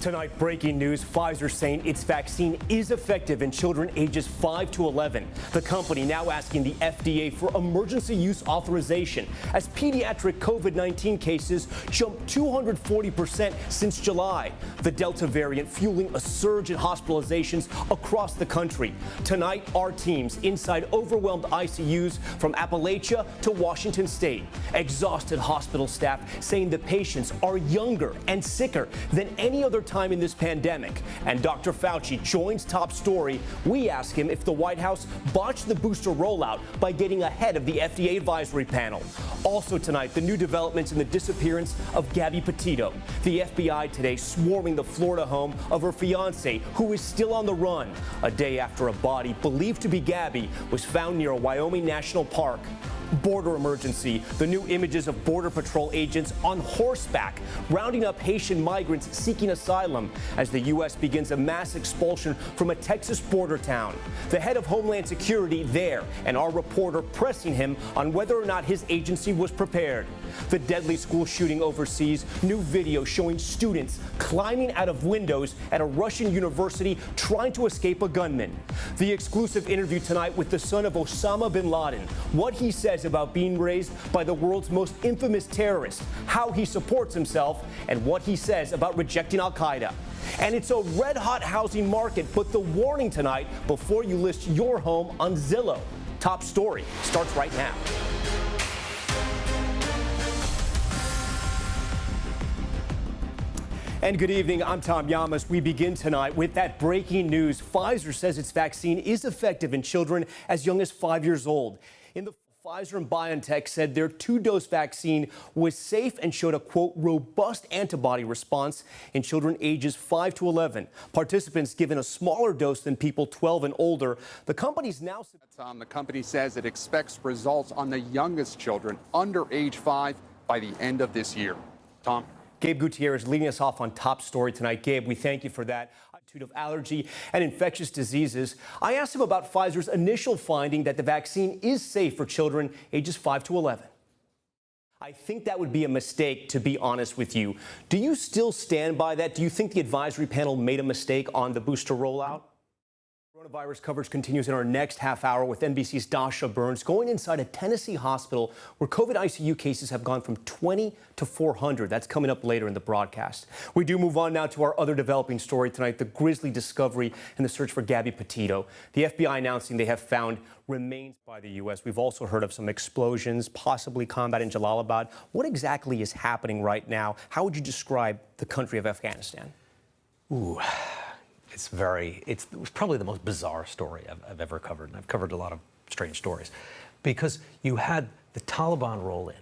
Tonight, breaking news, Pfizer saying its vaccine is effective in children ages 5 to 11. The company now asking the FDA for emergency use authorization as pediatric COVID-19 cases jumped 240% since July. The Delta variant fueling a surge in hospitalizations across the country. Tonight, our teams inside overwhelmed ICUs from Appalachia to Washington State. Exhausted hospital staff saying the patients are younger and sicker than any other time in this pandemic. And Dr. Fauci joins Top Story. We ask him if the White House botched the booster rollout by getting ahead of the FDA advisory panel. Also tonight, the new developments in the disappearance of Gabbie Petito. The FBI today swarming the Florida home of her fiancé, who is still on the run, a day after a body believed to be Gabbie was found near a Wyoming National Park. Border emergency. The new images of Border Patrol agents on horseback rounding up Haitian migrants seeking asylum as the U.S. begins a mass expulsion from a Texas border town. The head of Homeland Security there, and our reporter pressing him on whether or not his agency was prepared. The deadly school shooting overseas. New video showing students climbing out of windows at a Russian university trying to escape a gunman. The exclusive interview tonight with the son of Osama bin Laden. What he says about being raised by the world's most infamous terrorist, how he supports himself, and what he says about rejecting al-Qaeda. And it's a red-hot housing market, but the warning tonight before you list your home on Zillow. Top Story starts right now. And good evening, I'm Tom Llamas. We begin tonight with that breaking news. Pfizer says its vaccine is effective in children as young as 5 years old. Pfizer and BioNTech said their two-dose vaccine was safe and showed a, quote, robust antibody response in children ages 5 to 11. Participants given a smaller dose than people 12 and older. The company's now... The company says it expects results on the youngest children under age 5 by the end of this year. Tom? Gabe Gutierrez leading us off on Top Story tonight. Gabe, we thank you for that. Of allergy and infectious diseases. I asked him about Pfizer's initial finding that the vaccine is safe for children ages 5 to 11. I think that would be a mistake, to be honest with you. Do you still stand by that? Do you think the advisory panel made a mistake on the booster rollout? Coronavirus coverage continues in our next half hour with NBC's Dasha Burns going inside a Tennessee hospital where COVID ICU cases have gone from 20 to 400. That's coming up later in the broadcast. We do move on now to our other developing story tonight, the grisly discovery and the search for Gabbie Petito. The FBI announcing they have found remains by the U.S. We've also heard of some explosions, possibly combat in Jalalabad. What exactly is happening right now? How would you describe the country of Afghanistan? Ooh. It was probably the most bizarre story I've ever covered, and I've covered a lot of strange stories, because you had the Taliban roll in.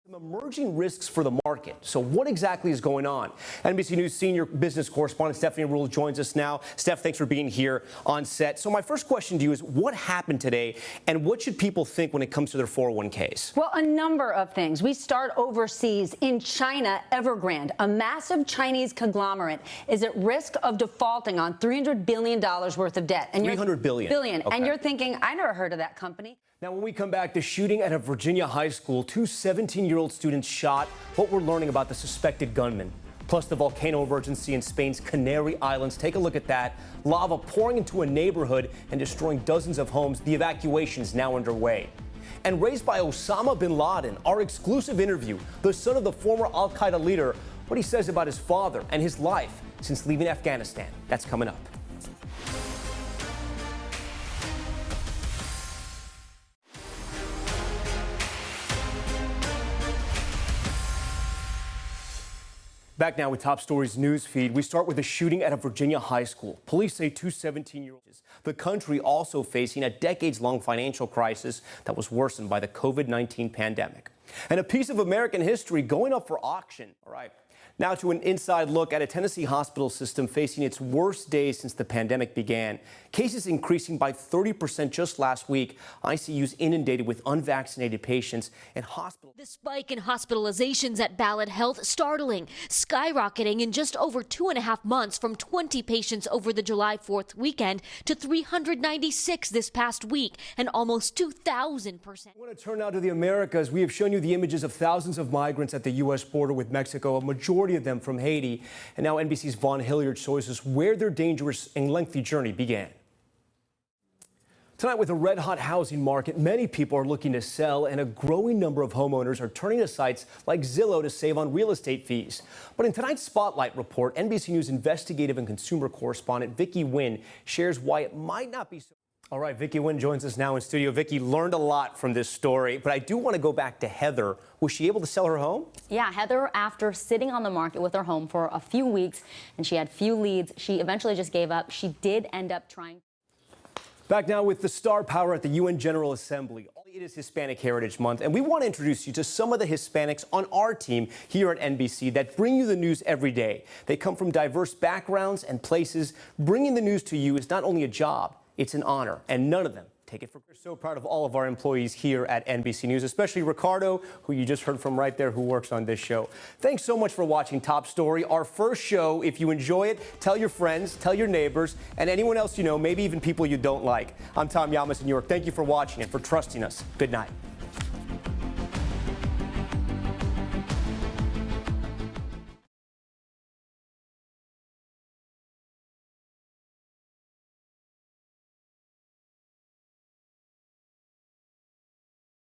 Some emerging risks for the market. So what exactly is going on? NBC News senior business correspondent Stephanie Rule joins us now. Steph, thanks for being here on set. So my first question to you is, what happened today, and what should people think when it comes to their 401ks? Well, a number of things. We start overseas. In China, Evergrande, a massive Chinese conglomerate, is at risk of defaulting on $300 billion worth of debt. And $300 billion. Okay. And you're thinking, I never heard of that company. Now, when we come back, the shooting at a Virginia high school, two 17-year-old students shot, what we're learning about the suspected gunman. Plus, the volcano emergency in Spain's Canary Islands. Take a look at that. Lava pouring into a neighborhood and destroying dozens of homes. The evacuation is now underway. And raised by Osama bin Laden, our exclusive interview, the son of the former al-Qaeda leader, what he says about his father and his life since leaving Afghanistan. That's coming up. Back now with Top Story's news feed. We start with a shooting at a Virginia high school. Police say two 17-year-olds. The country also facing a decades-long financial crisis that was worsened by the COVID-19 pandemic. And a piece of American history going up for auction. All right. Now to an inside look at a Tennessee hospital system facing its worst days since the pandemic began. Cases increasing by 30% just last week. ICUs inundated with unvaccinated patients and hospitals. The spike in hospitalizations at Ballad Health startling, skyrocketing in just over 2.5 months from 20 patients over the July 4th weekend to 396 this past week, and almost 2,000%. I want to turn now to the Americas. We have shown you you the images of thousands of migrants at the U.S. border with Mexico, a majority of them from Haiti. And now NBC's Vaughn Hilliard shows us where their dangerous and lengthy journey began. Tonight, with a red-hot housing market, many people are looking to sell, and a growing number of homeowners are turning to sites like Zillow to save on real estate fees. But in tonight's Spotlight report, NBC News investigative and consumer correspondent Vicki Nguyen shares why it might not be so. All right, Vicki Nguyen joins us now in studio. Vicki, learned a lot from this story, but I do want to go back to Heather. Was she able to sell her home? Yeah, Heather, after sitting on the market with her home for a few weeks and she had few leads, she eventually just gave up. She did end up trying. Back now with the star power at the UN General Assembly. It is Hispanic Heritage Month, and we want to introduce you to some of the Hispanics on our team here at NBC that bring you the news every day. They come from diverse backgrounds and places. Bringing the news to you is not only a job, it's an honor, and none of them take it for granted. We're so proud of all of our employees here at NBC News, especially Ricardo, who you just heard from right there, who works on this show. Thanks so much for watching Top Story, our first show. If you enjoy it, tell your friends, tell your neighbors, and anyone else you know, maybe even people you don't like. I'm Tom Llamas in New York. Thank you for watching and for trusting us. Good night.